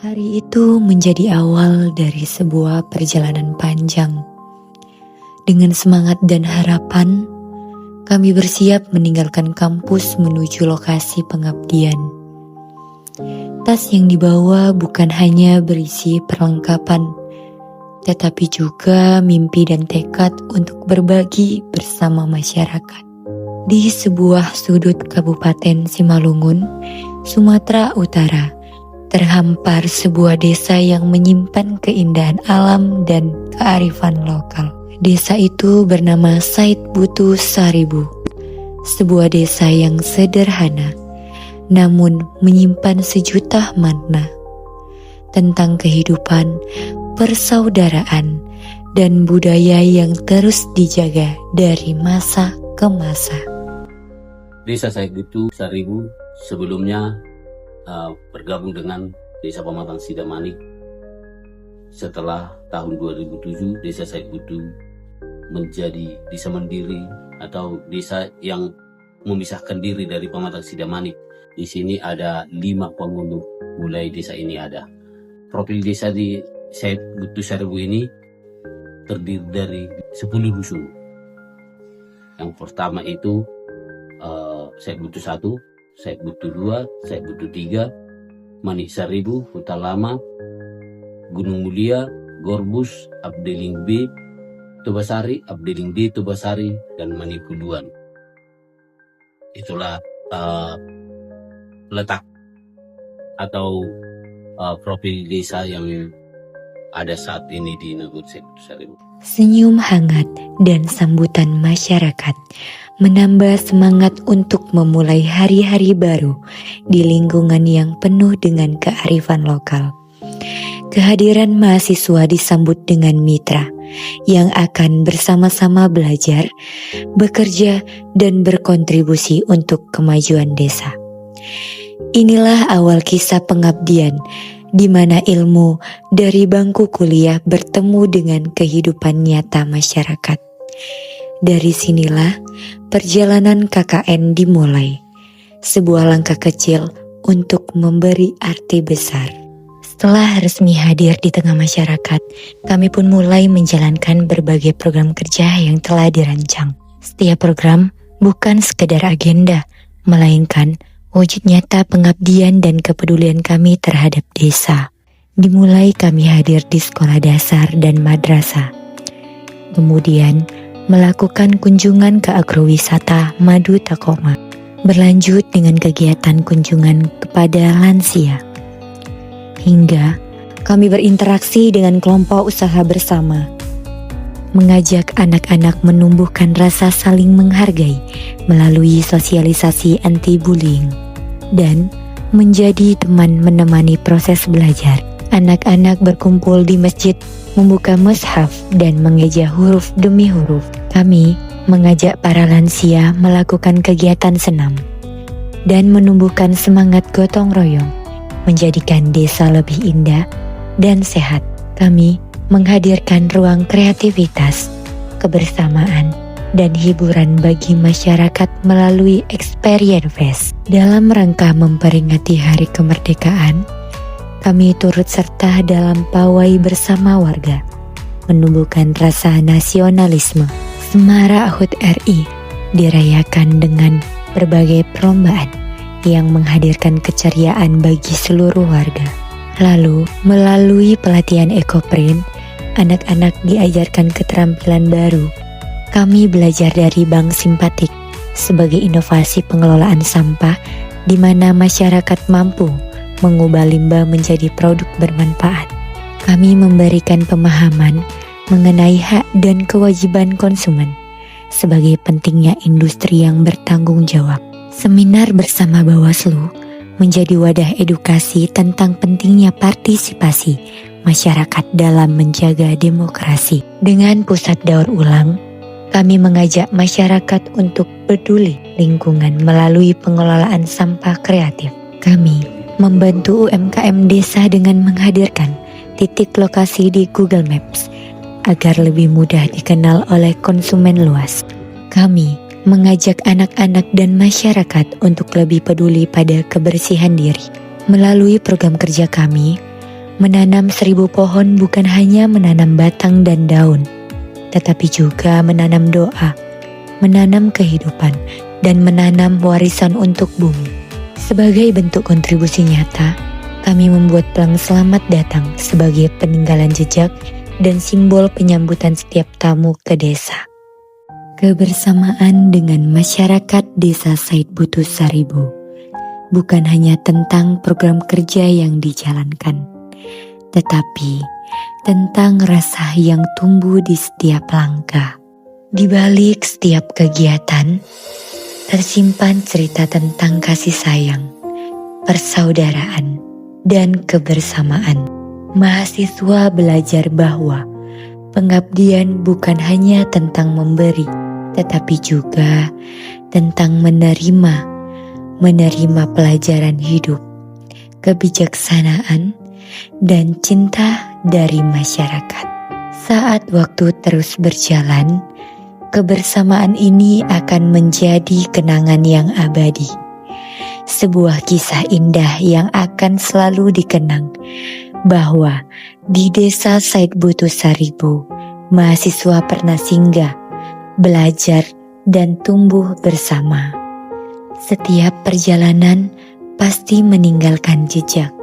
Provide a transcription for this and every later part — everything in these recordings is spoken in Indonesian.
Hari itu menjadi awal dari sebuah perjalanan panjang. Dengan semangat dan harapan, kami bersiap meninggalkan kampus menuju lokasi pengabdian. Tas yang dibawa bukan hanya berisi perlengkapan, tetapi juga mimpi dan tekad untuk berbagi bersama masyarakat. Di sebuah sudut Kabupaten Simalungun, Sumatera Utara, terhampar sebuah desa yang menyimpan keindahan alam dan kearifan lokal. Desa itu bernama Said Butu Saribu, sebuah desa yang sederhana, namun menyimpan sejuta makna tentang kehidupan, persaudaraan, dan budaya yang terus dijaga dari masa ke masa. Desa Said Butu Saribu sebelumnya bergabung dengan Desa Pematang Sidamanik. Setelah tahun 2007, Desa Said Butu menjadi desa mandiri atau desa yang memisahkan diri dari Pematang Sidamanik. Di sini ada 5 penghulu mulai desa ini ada. Profil desa di Said Butu Saribu ini terdiri dari 10 dusun. Yang pertama itu Said Butu 1, Said Butu 2, Said Butu 3, Manik Saribu, Huta Lama, Gunung Mulia, Gorbus, Abdeling B, Tubasari, Abdeling D, Tubasari, dan Manipuluan. Itulah letak atau profil desa yang ada saat ini di Negeri Said Butu Saribu. Senyum hangat dan sambutan masyarakat menambah semangat untuk memulai hari-hari baru di lingkungan yang penuh dengan kearifan lokal. Kehadiran mahasiswa disambut dengan mitra yang akan bersama-sama belajar, bekerja, dan berkontribusi untuk kemajuan desa. Inilah awal kisah pengabdian di mana ilmu dari bangku kuliah bertemu dengan kehidupan nyata masyarakat. Dari sinilah perjalanan KKN dimulai, sebuah langkah kecil untuk memberi arti besar. Setelah resmi hadir di tengah masyarakat, kami pun mulai menjalankan berbagai program kerja yang telah dirancang. Setiap program bukan sekedar agenda, melainkan wujud nyata pengabdian dan kepedulian kami terhadap desa. Dimulai kami hadir di sekolah dasar dan madrasah. Kemudian melakukan kunjungan ke agrowisata Madu Takoma. Berlanjut dengan kegiatan kunjungan kepada lansia. Hingga kami berinteraksi dengan kelompok usaha bersama. Mengajak anak-anak menumbuhkan rasa saling menghargai melalui sosialisasi anti-bullying dan menjadi teman menemani proses belajar. Anak-anak berkumpul di masjid, membuka mushaf dan mengeja huruf demi huruf. Kami mengajak para lansia melakukan kegiatan senam dan menumbuhkan semangat gotong royong, menjadikan desa lebih indah dan sehat. Kami menghadirkan ruang kreativitas, kebersamaan, dan hiburan bagi masyarakat melalui Experience Fest. Dalam rangka memperingati Hari Kemerdekaan, kami turut serta dalam pawai bersama warga, menumbuhkan rasa nasionalisme. Semara HUT RI dirayakan dengan berbagai perlombaan yang menghadirkan keceriaan bagi seluruh warga. Lalu, melalui pelatihan ekoprint, anak-anak diajarkan keterampilan baru. Kami belajar dari Bank Simpatik sebagai inovasi pengelolaan sampah di mana masyarakat mampu mengubah limbah menjadi produk bermanfaat. Kami memberikan pemahaman mengenai hak dan kewajiban konsumen sebagai pentingnya industri yang bertanggung jawab. Seminar bersama Bawaslu menjadi wadah edukasi tentang pentingnya partisipasi masyarakat dalam menjaga demokrasi. Dengan pusat daur ulang, kami mengajak masyarakat untuk peduli lingkungan melalui pengelolaan sampah kreatif. Kami membantu UMKM desa dengan menghadirkan titik lokasi di Google Maps agar lebih mudah dikenal oleh konsumen luas. Kami mengajak anak-anak dan masyarakat untuk lebih peduli pada kebersihan diri. Melalui program kerja kami, Menanam 1000 pohon bukan hanya menanam batang dan daun, tetapi juga menanam doa, menanam kehidupan, dan menanam warisan untuk bumi. Sebagai bentuk kontribusi nyata, kami membuat pelang selamat datang sebagai peninggalan jejak dan simbol penyambutan setiap tamu ke desa. Kebersamaan dengan masyarakat Desa Said Butuh Saribu bukan hanya tentang program kerja yang dijalankan, tetapi tentang rasa yang tumbuh di setiap langkah. Di balik setiap kegiatan, tersimpan cerita tentang kasih sayang, persaudaraan, dan kebersamaan. Mahasiswa belajar bahwa pengabdian bukan hanya tentang memberi, tetapi juga tentang menerima pelajaran hidup, kebijaksanaan, dan cinta dari masyarakat. Saat waktu terus berjalan, kebersamaan ini akan menjadi kenangan yang abadi. Sebuah kisah indah yang akan selalu dikenang bahwa di Desa Said Butuh Saribu, mahasiswa pernah singgah, belajar, dan tumbuh bersama. Setiap perjalanan pasti meninggalkan jejak.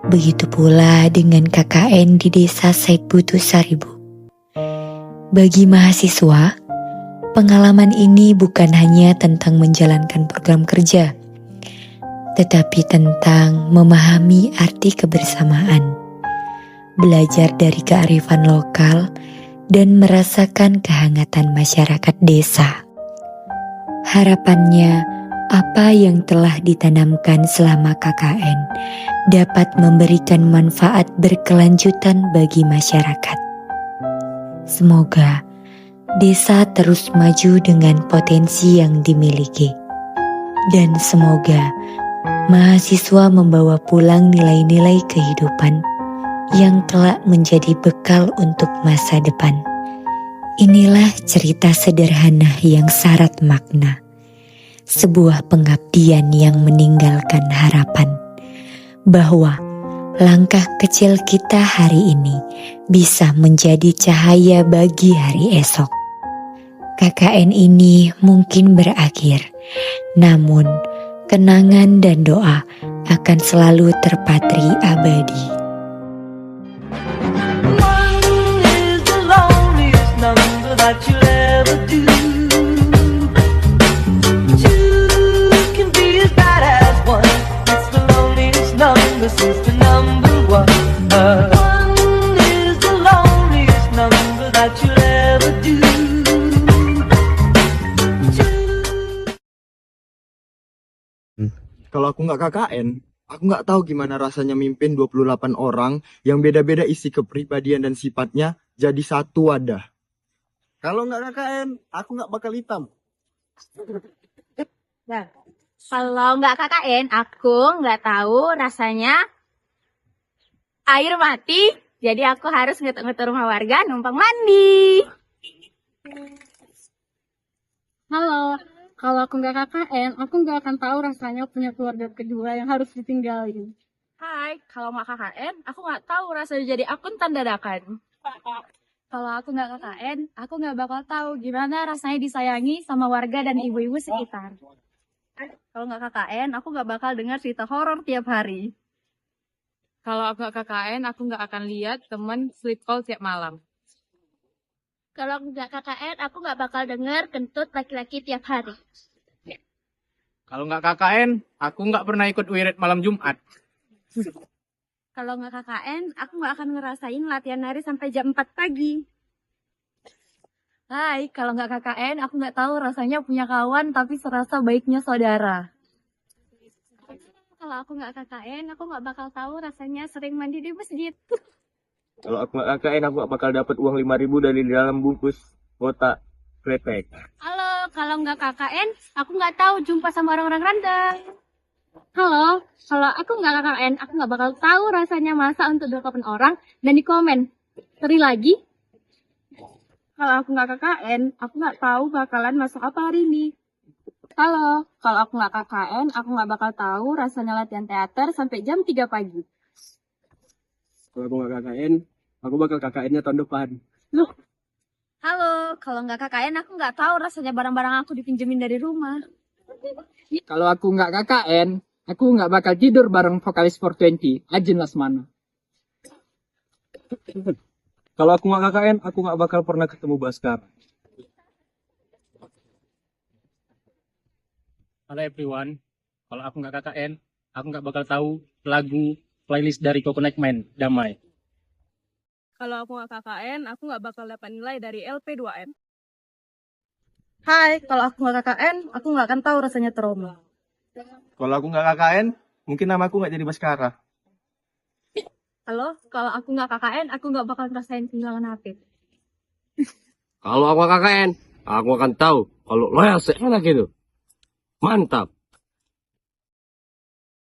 Begitu pula dengan KKN di Desa Said Butuh Saribu. Bagi mahasiswa, pengalaman ini bukan hanya tentang menjalankan program kerja, tetapi tentang memahami arti kebersamaan, belajar dari kearifan lokal, dan merasakan kehangatan masyarakat desa. Harapannya, apa yang telah ditanamkan selama KKN dapat memberikan manfaat berkelanjutan bagi masyarakat. Semoga desa terus maju dengan potensi yang dimiliki. Dan semoga mahasiswa membawa pulang nilai-nilai kehidupan yang kelak menjadi bekal untuk masa depan. Inilah cerita sederhana yang syarat makna. Sebuah pengabdian yang meninggalkan harapan bahwa langkah kecil kita hari ini bisa menjadi cahaya bagi hari esok. KKN ini mungkin berakhir, namun kenangan dan doa akan selalu terpatri abadi. One is the loneliest number that you'll ever do. Two can be as bad as one. It's the loneliest number since the number one. One is the loneliest number that you'll ever do. Kalau aku nggak KKN, aku nggak tahu gimana rasanya mimpin 28 orang yang beda-beda isi kepribadian dan sifatnya jadi satu wadah. Kalau nggak KKN, aku nggak bakal hitam. Nah, kalau nggak KKN, aku nggak tahu rasanya air mati. Jadi aku harus ngetuk-ngetuk rumah warga numpang mandi. Halo, kalau aku nggak KKN, aku nggak akan tahu rasanya punya keluarga kedua yang harus ditinggalin. Hai, kalau nggak KKN, aku nggak tahu rasanya jadi akuntan dadakan. Kalau aku nggak KKN, aku nggak bakal tahu gimana rasanya disayangi sama warga dan ibu-ibu sekitar. Kalau nggak KKN, aku nggak bakal dengar cerita horor tiap hari. Kalau aku nggak KKN, aku nggak akan lihat teman sleep call tiap malam. Kalau aku nggak KKN, aku nggak bakal dengar kentut laki-laki tiap hari. Kalau nggak KKN, aku nggak pernah ikut wirid malam Jumat. Kalau nggak KKN, aku nggak akan ngerasain latihan nari sampai jam 4 pagi. Hai, kalau nggak KKN, aku nggak tahu rasanya punya kawan tapi serasa baiknya saudara. Kalau aku nggak KKN, aku nggak bakal tahu rasanya sering mandi di masjid. Kalau aku nggak KKN, aku nggak bakal dapat uang 5.000 dari dalam bungkus kotak kretek. Halo, kalau nggak KKN, aku nggak tahu jumpa sama orang-orang randang. Halo, kalau aku nggak KKN, aku nggak bakal tahu rasanya masak untuk 28 orang dan di komen. Teri lagi. Kalau aku nggak KKN, aku nggak tahu bakalan masak apa hari ini. Halo, kalau aku nggak KKN, aku nggak bakal tahu rasanya latihan teater sampai jam 3 pagi. Kalau aku nggak KKN, aku bakal KKN-nya tahun depan. Halo, kalau nggak KKN aku nggak tahu rasanya barang-barang aku dipinjemin dari rumah. Kalau aku nggak KKN, aku nggak bakal tidur bareng vokalis 420, Ajin Lasmana. Kalau aku nggak KKN, aku nggak bakal pernah ketemu Baskar. Halo everyone, kalau aku nggak KKN, aku nggak bakal tahu lagu playlist dari Coconut Man, Damai. Kalau aku nggak KKN, aku nggak bakal dapat nilai dari LP2M. Hai, kalau aku nggak KKN, aku nggak akan tahu rasanya trauma. Kalau aku nggak KKN, mungkin nama aku nggak jadi Baskara. Halo, kalau aku nggak KKN, aku nggak bakal ngerasain kehilangan HP. Kalau aku KKN, aku akan tahu kalau loyal seenak itu. Mantap.